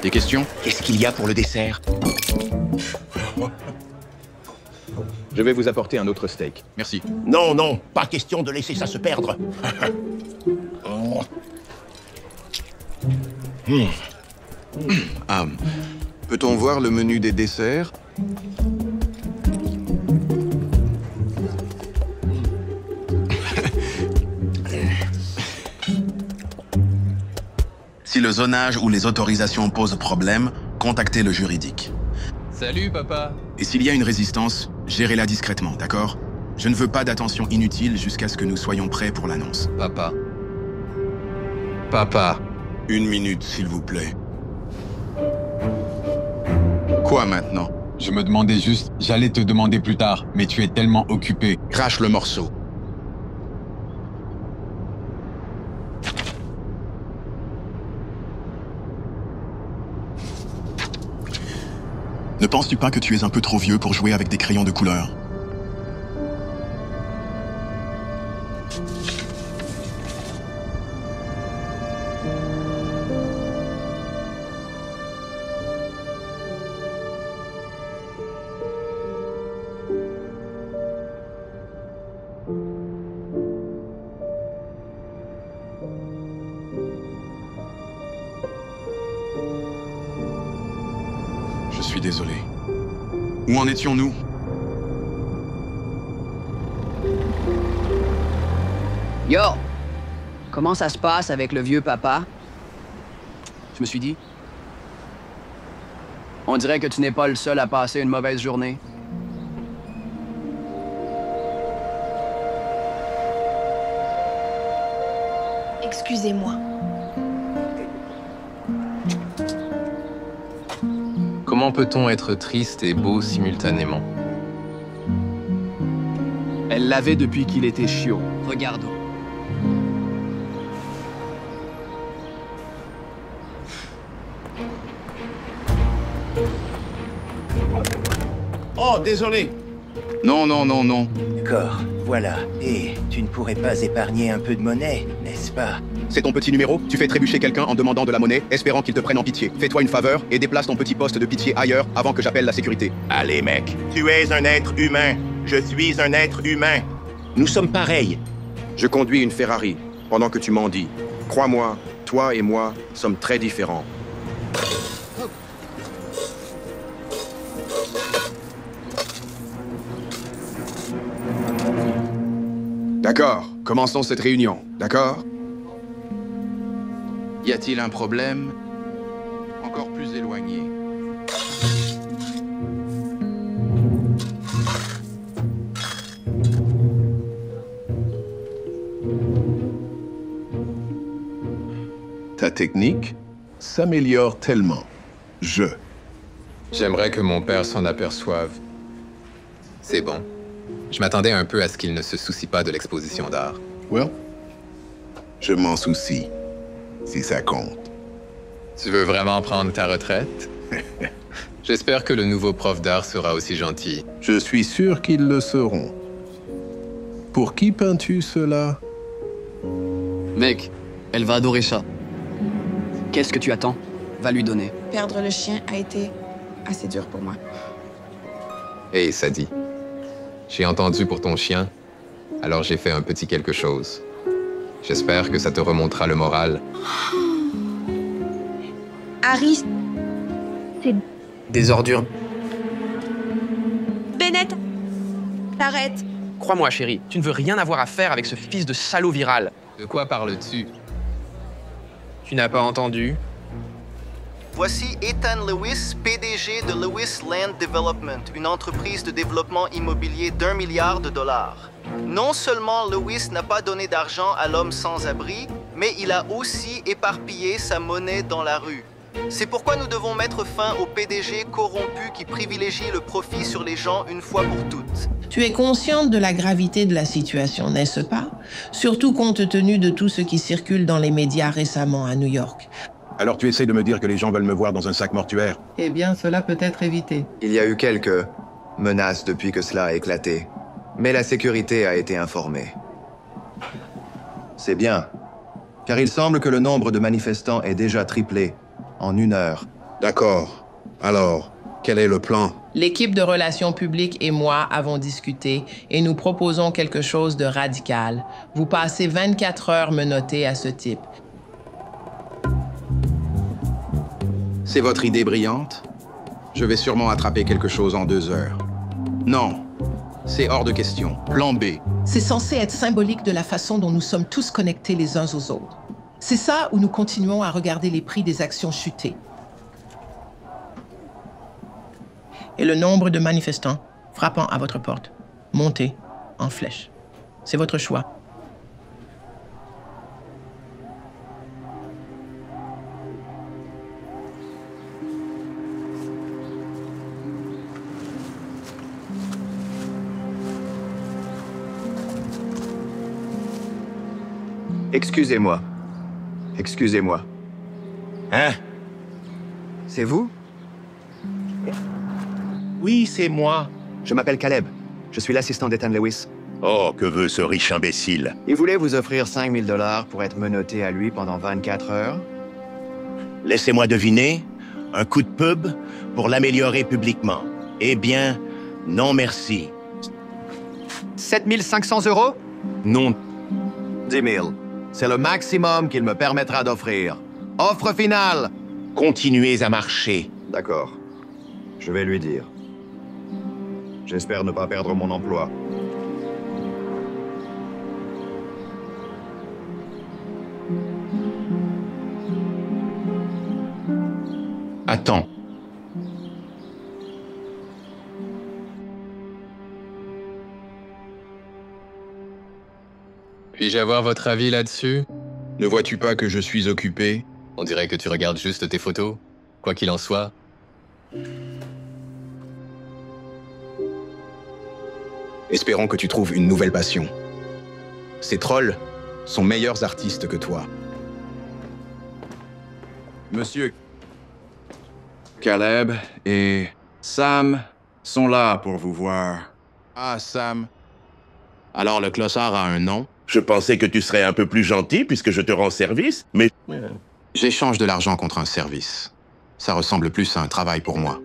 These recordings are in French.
Des questions? Qu'est-ce qu'il y a pour le dessert? Je vais vous apporter un autre steak. Merci. Non, non, pas question de laisser ça se perdre. Ah, peut-on voir le menu des desserts? Si le zonage ou les autorisations posent problème, contactez le juridique. Salut, papa. Et s'il y a une résistance, gérez-la discrètement, d'accord? Je ne veux pas d'attention inutile jusqu'à ce que nous soyons prêts pour l'annonce. Papa. Papa. Une minute, s'il vous plaît. Quoi maintenant? Je me demandais juste, j'allais te demander plus tard, mais tu es tellement occupé. Crache le morceau. Ne penses-tu pas que tu es un peu trop vieux pour jouer avec des crayons de couleur? Je suis désolé. Où en étions-nous? Yo! Comment ça se passe avec le vieux papa? Je me suis dit... On dirait que tu n'es pas le seul à passer une mauvaise journée. Excusez-moi. Comment peut-on être triste et beau simultanément? Elle l'avait depuis qu'il était chiot. Regarde. Oh, désolé. Non, non, non, non. D'accord, voilà. Et tu ne pourrais pas épargner un peu de monnaie, n'est-ce pas? C'est ton petit numéro? Tu fais trébucher quelqu'un en demandant de la monnaie, espérant qu'il te prenne en pitié. Fais-toi une faveur et déplace ton petit poste de pitié ailleurs avant que j'appelle la sécurité. Allez, mec. Tu es un être humain. Je suis un être humain. Nous sommes pareils. Je conduis une Ferrari pendant que tu mendis. Crois-moi, toi et moi sommes très différents. D'accord, commençons cette réunion, d'accord? Y a-t-il un problème encore plus éloigné? Ta technique s'améliore tellement. J'aimerais que mon père s'en aperçoive. C'est bon. Je m'attendais un peu à ce qu'il ne se soucie pas de l'exposition d'art. Well, je m'en soucie, si ça compte. Tu veux vraiment prendre ta retraite? J'espère que le nouveau prof d'art sera aussi gentil. Je suis sûr qu'ils le seront. Pour qui peins-tu cela? Mec, elle va adorer ça. Qu'est-ce que tu attends? Va lui donner. Perdre le chien a été assez dur pour moi. Hey, Sadie. J'ai entendu pour ton chien, alors j'ai fait un petit quelque chose. J'espère que ça te remontera le moral. Harry, c'est... Des ordures. Bennett, t'arrêtes. Crois-moi, chérie, tu ne veux rien avoir à faire avec ce fils de salaud viral. De quoi parles-tu? Tu n'as pas entendu? Voici Ethan Lewis, PDG de Lewis Land Development, une entreprise de développement immobilier d'1 milliard de dollars. Non seulement Lewis n'a pas donné d'argent à l'homme sans-abri, mais il a aussi éparpillé sa monnaie dans la rue. C'est pourquoi nous devons mettre fin au PDG corrompu qui privilégie le profit sur les gens une fois pour toutes. Tu es consciente de la gravité de la situation, n'est-ce pas? Surtout compte tenu de tout ce qui circule dans les médias récemment à New York. Alors tu essaies de me dire que les gens veulent me voir dans un sac mortuaire? Eh bien, cela peut être évité. Il y a eu quelques menaces depuis que cela a éclaté, mais la sécurité a été informée. C'est bien. Car il semble que le nombre de manifestants ait déjà triplé en 1 heure. D'accord. Alors, quel est le plan? L'équipe de relations publiques et moi avons discuté et nous proposons quelque chose de radical. Vous passez 24 heures menottées à ce type. C'est votre idée brillante? Je vais sûrement attraper quelque chose en 2 heures. Non, c'est hors de question. Plan B. C'est censé être symbolique de la façon dont nous sommes tous connectés les uns aux autres. C'est ça où nous continuons à regarder les prix des actions chuter. Et le nombre de manifestants frappant à votre porte, monter en flèche. C'est votre choix. Excusez-moi. Excusez-moi. Hein? C'est vous? Oui, c'est moi. Je m'appelle Caleb. Je suis l'assistant d'Ethan Lewis. Oh, que veut ce riche imbécile? Il voulait vous offrir 5 000 $ pour être menotté à lui pendant 24 heures. Laissez-moi deviner. Un coup de pub pour l'améliorer publiquement. Eh bien, non merci. 7 500 €? Non. 10 000. C'est le maximum qu'il me permettra d'offrir. Offre finale! Continuez à marcher. D'accord. Je vais lui dire. J'espère ne pas perdre mon emploi. Attends. Puis-je avoir votre avis là-dessus? Ne vois-tu pas que je suis occupé? On dirait que tu regardes juste tes photos. Quoi qu'il en soit. Espérons que tu trouves une nouvelle passion. Ces trolls sont meilleurs artistes que toi. Monsieur Caleb et Sam sont là pour vous voir. Ah, Sam. Alors le clochard a un nom? Je pensais que tu serais un peu plus gentil puisque je te rends service, mais... J'échange de l'argent contre un service. Ça ressemble plus à un travail pour moi.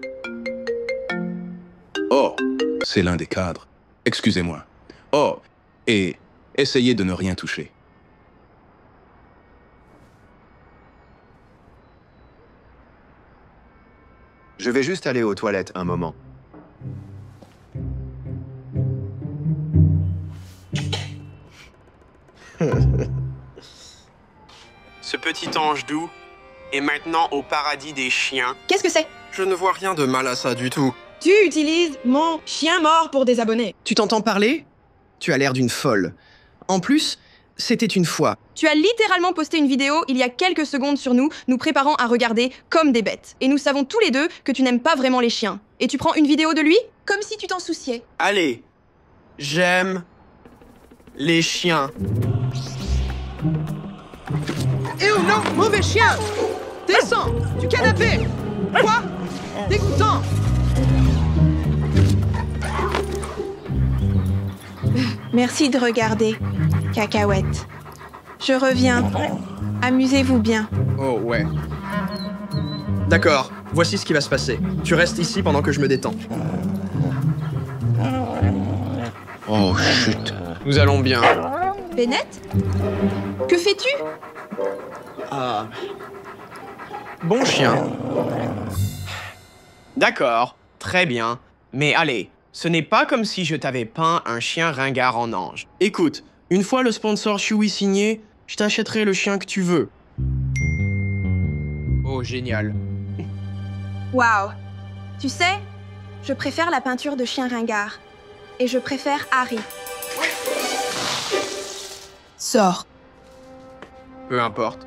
Oh, c'est l'un des cadres. Excusez-moi. Oh, et essayez de ne rien toucher. Je vais juste aller aux toilettes un moment. Ce petit ange doux est maintenant au paradis des chiens. Qu'est-ce que c'est? Je ne vois rien de mal à ça du tout. Tu utilises mon chien mort pour des abonnés. Tu t'entends parler? Tu as l'air d'une folle. En plus, c'était une fois. Tu as littéralement posté une vidéo il y a quelques secondes sur nous préparant à regarder comme des bêtes. Et nous savons tous les deux que tu n'aimes pas vraiment les chiens. Et tu prends une vidéo de lui? Comme si tu t'en souciais. Allez, j'aime les chiens. Eh oh non, mauvais chien! Descends du canapé! Quoi? Dégoûtant! Merci de regarder, Cacahuète. Je reviens. Amusez-vous bien. Oh ouais. D'accord, voici ce qui va se passer. Tu restes ici pendant que je me détends. Oh, chut. Nous allons bien. Bennett? Que fais-tu? Ah. Bon chien. D'accord, très bien. Mais allez, ce n'est pas comme si je t'avais peint un chien ringard en ange. Écoute, une fois le sponsor Chewy signé, je t'achèterai le chien que tu veux. Oh, génial. Waouh. Tu sais, je préfère la peinture de chien ringard. Et je préfère Harry. Sors. Peu importe.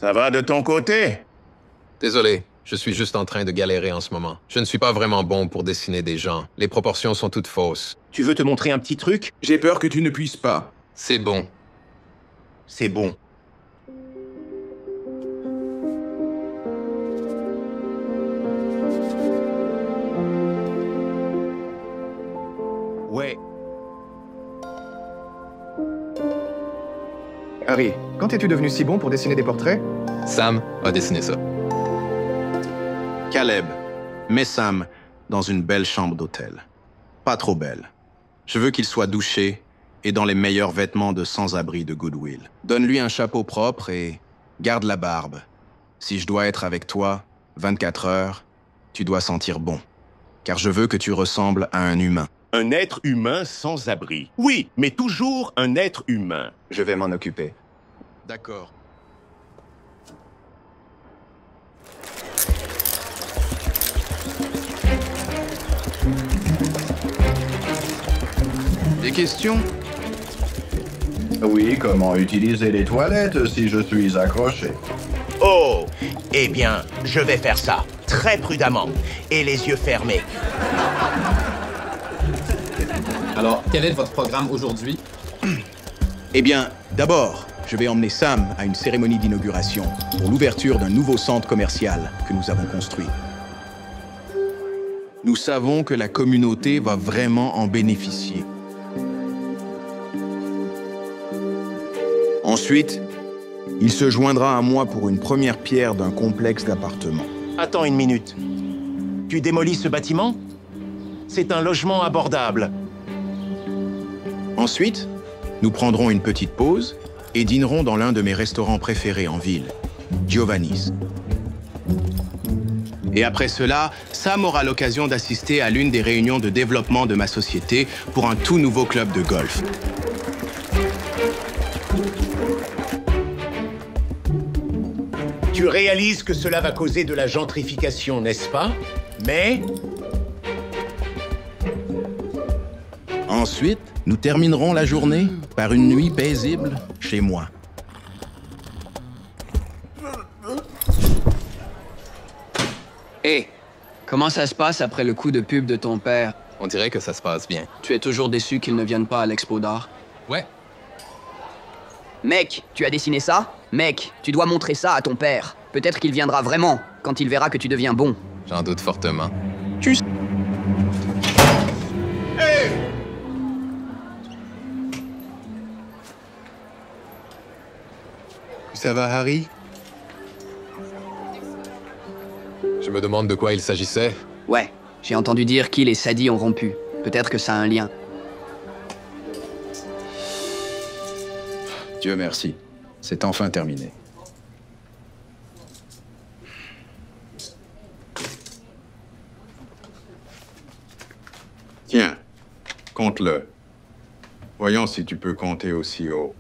Ça va de ton côté? Désolé, je suis juste en train de galérer en ce moment. Je ne suis pas vraiment bon pour dessiner des gens. Les proportions sont toutes fausses. Tu veux te montrer un petit truc? J'ai peur que tu ne puisses pas. C'est bon. C'est bon. Quand es-tu devenu si bon pour dessiner des portraits? Sam a dessiné ça. Caleb, mets Sam dans une belle chambre d'hôtel. Pas trop belle. Je veux qu'il soit douché et dans les meilleurs vêtements de sans-abri de Goodwill. Donne-lui un chapeau propre et garde la barbe. Si je dois être avec toi 24 heures, tu dois sentir bon. Car je veux que tu ressembles à un humain. Un être humain sans abri. Oui, mais toujours un être humain. Je vais m'en occuper. D'accord. Des questions? Oui, comment utiliser les toilettes si je suis accroché? Oh, eh bien, je vais faire ça, très prudemment, et les yeux fermés. Alors, quel est votre programme aujourd'hui? Eh bien, d'abord, je vais emmener Sam à une cérémonie d'inauguration pour l'ouverture d'un nouveau centre commercial que nous avons construit. Nous savons que la communauté va vraiment en bénéficier. Ensuite, il se joindra à moi pour une première pierre d'un complexe d'appartements. Attends une minute. Tu démolis ce bâtiment? C'est un logement abordable. Ensuite, nous prendrons une petite pause et dînerons dans l'un de mes restaurants préférés en ville, Giovanni's. Et après cela, Sam aura l'occasion d'assister à l'une des réunions de développement de ma société pour un tout nouveau club de golf. Tu réalises que cela va causer de la gentrification, n'est-ce pas? Mais... Ensuite, nous terminerons la journée par une nuit paisible chez moi. Hé, comment ça se passe après le coup de pub de ton père? On dirait que ça se passe bien. Tu es toujours déçu qu'il ne vienne pas à l'expo d'art? Ouais. Mec, tu as dessiné ça? Mec, tu dois montrer ça à ton père. Peut-être qu'il viendra vraiment, quand il verra que tu deviens bon. J'en doute fortement. Hey! Ça va, Harry? Je me demande de quoi il s'agissait. Ouais, j'ai entendu dire qu'il et Sadie ont rompu. Peut-être que ça a un lien. Dieu merci, c'est enfin terminé. Tiens, compte-le. Voyons si tu peux compter aussi haut.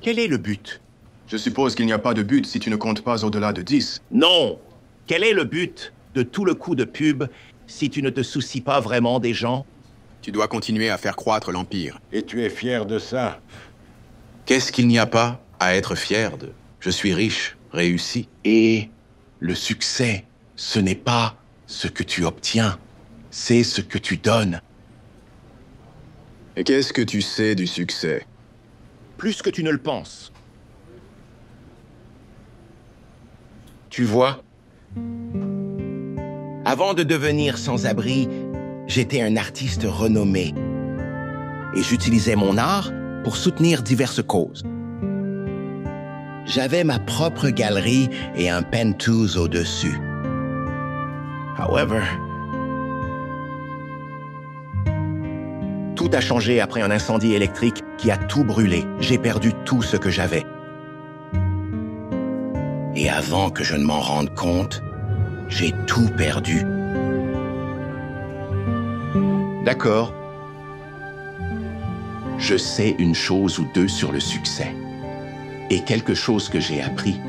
Quel est le but? Je suppose qu'il n'y a pas de but si tu ne comptes pas au-delà de 10. Non! Quel est le but de tout le coup de pub si tu ne te soucies pas vraiment des gens? Tu dois continuer à faire croître l'Empire. Et tu es fier de ça? Qu'est-ce qu'il n'y a pas à être fier de? Je suis riche, réussi. Et le succès, ce n'est pas ce que tu obtiens, c'est ce que tu donnes. Et qu'est-ce que tu sais du succès? Plus que tu ne le penses. Tu vois, avant de devenir sans-abri, j'étais un artiste renommé. Et j'utilisais mon art pour soutenir diverses causes. J'avais ma propre galerie et un penthouse au-dessus. However, tout a changé après un incendie électrique qui a tout brûlé. J'ai perdu tout ce que j'avais. Et avant que je ne m'en rende compte, j'ai tout perdu. D'accord. Je sais une chose ou deux sur le succès. Et quelque chose que j'ai appris,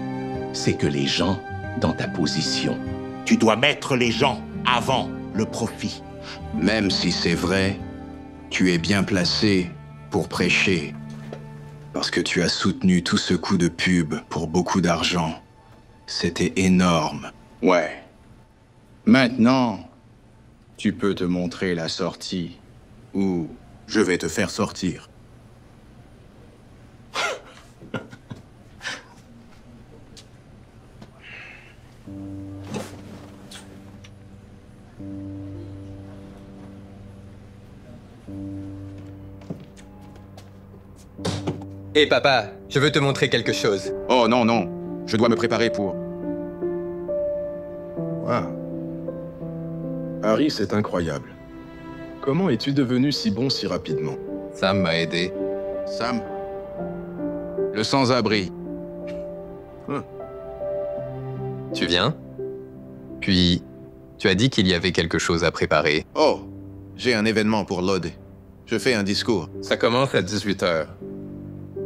c'est que les gens dans ta position, tu dois mettre les gens avant le profit. Même si c'est vrai, tu es bien placé pour prêcher. Parce que tu as soutenu tout ce coup de pub pour beaucoup d'argent. C'était énorme. Ouais. Maintenant, tu peux te montrer la sortie. Ou je vais te faire sortir. Hé papa, je veux te montrer quelque chose. Oh non, non. Je dois me préparer pour... Wow. Harry, c'est incroyable. Comment es-tu devenu si bon si rapidement? Sam m'a aidé. Sam? Le sans-abri. Tu viens? Puis, tu as dit qu'il y avait quelque chose à préparer. Oh, j'ai un événement pour Lod. Je fais un discours. Ça commence à 18h.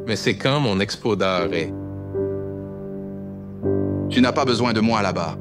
Mais c'est quand mon expo d'art est? Tu n'as pas besoin de moi là-bas.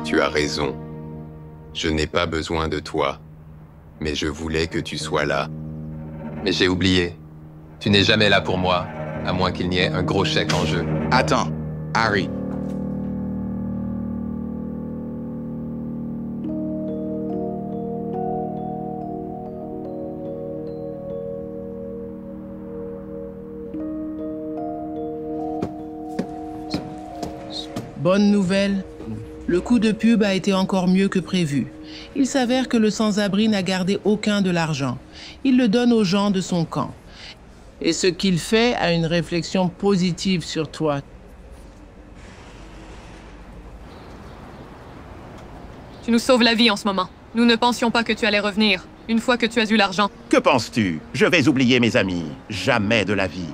Tu as raison. Je n'ai pas besoin de toi. Mais je voulais que tu sois là. Mais j'ai oublié. Tu n'es jamais là pour moi, à moins qu'il n'y ait un gros chèque en jeu. Attends, Harry. Bonne nouvelle, le coup de pub a été encore mieux que prévu. Il s'avère que le sans-abri n'a gardé aucun de l'argent. Il le donne aux gens de son camp. Et ce qu'il fait a une réflexion positive sur toi. Tu nous sauves la vie en ce moment. Nous ne pensions pas que tu allais revenir, une fois que tu as eu l'argent. Que penses-tu? Je vais oublier mes amis. Jamais de la vie.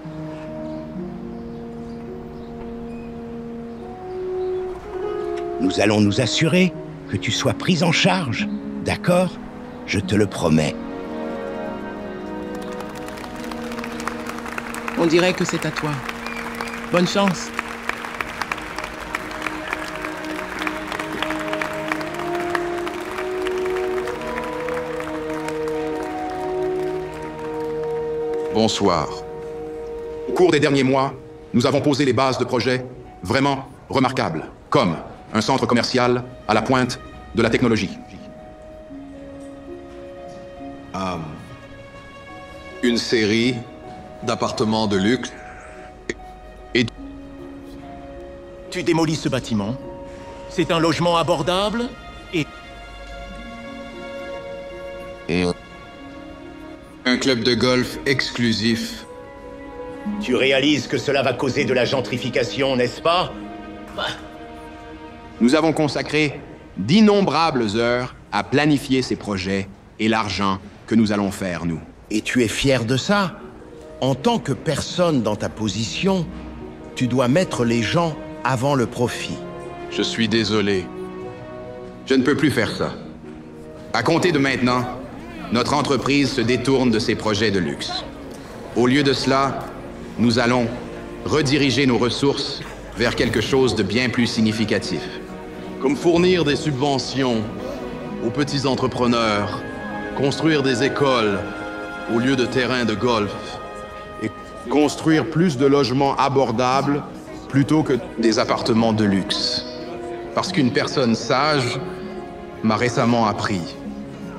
Nous allons nous assurer que tu sois pris en charge, d'accord? Je te le promets. On dirait que c'est à toi. Bonne chance. Bonsoir. Au cours des derniers mois, nous avons posé les bases de projets vraiment remarquables, comme un centre commercial à la pointe de la technologie. Une série d'appartements de luxe. Et Tu démolis ce bâtiment. C'est un logement abordable et un club de golf exclusif. tu réalises que cela va causer de la gentrification, n'est-ce pas? Nous avons consacré d'innombrables heures à planifier ces projets et l'argent que nous allons faire, nous. Et tu es fier de ça? En tant que personne dans ta position, tu dois mettre les gens avant le profit. Je suis désolé. Je ne peux plus faire ça. À compter de maintenant, notre entreprise se détourne de ses projets de luxe. Au lieu de cela, nous allons rediriger nos ressources vers quelque chose de bien plus significatif. Comme fournir des subventions aux petits entrepreneurs, construire des écoles au lieu de terrains de golf, et construire plus de logements abordables plutôt que des appartements de luxe. Parce qu'une personne sage m'a récemment appris.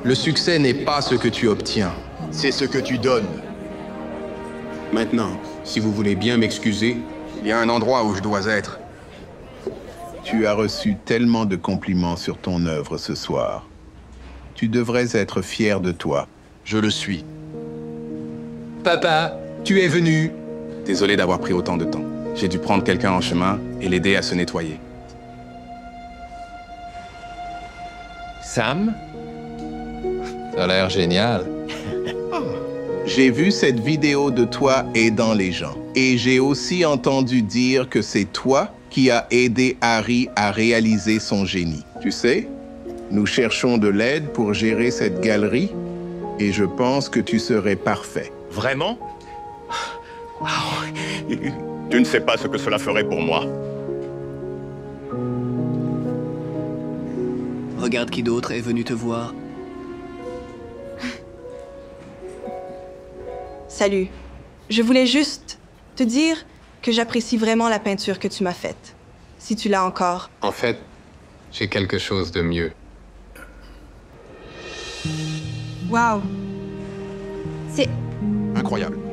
Le succès n'est pas ce que tu obtiens, c'est ce que tu donnes. Maintenant, si vous voulez bien m'excuser, il y a un endroit où je dois être. tu as reçu tellement de compliments sur ton œuvre ce soir. Tu devrais être fier de toi. Je le suis. Papa, tu es venu. Désolé d'avoir pris autant de temps. J'ai dû prendre quelqu'un en chemin et l'aider à se nettoyer. Sam? Ça a l'air génial. J'ai vu cette vidéo de toi aidant les gens. Et j'ai aussi entendu dire que c'est toi qui a aidé Harry à réaliser son génie. Tu sais, nous cherchons de l'aide pour gérer cette galerie et je pense que tu serais parfait. Vraiment? Tu ne sais pas ce que cela ferait pour moi. Regarde qui d'autre est venu te voir. Salut. Je voulais juste te dire que j'apprécie vraiment la peinture que tu m'as faite. Si tu l'as encore. En fait, j'ai quelque chose de mieux. Waouh. C'est Incroyable.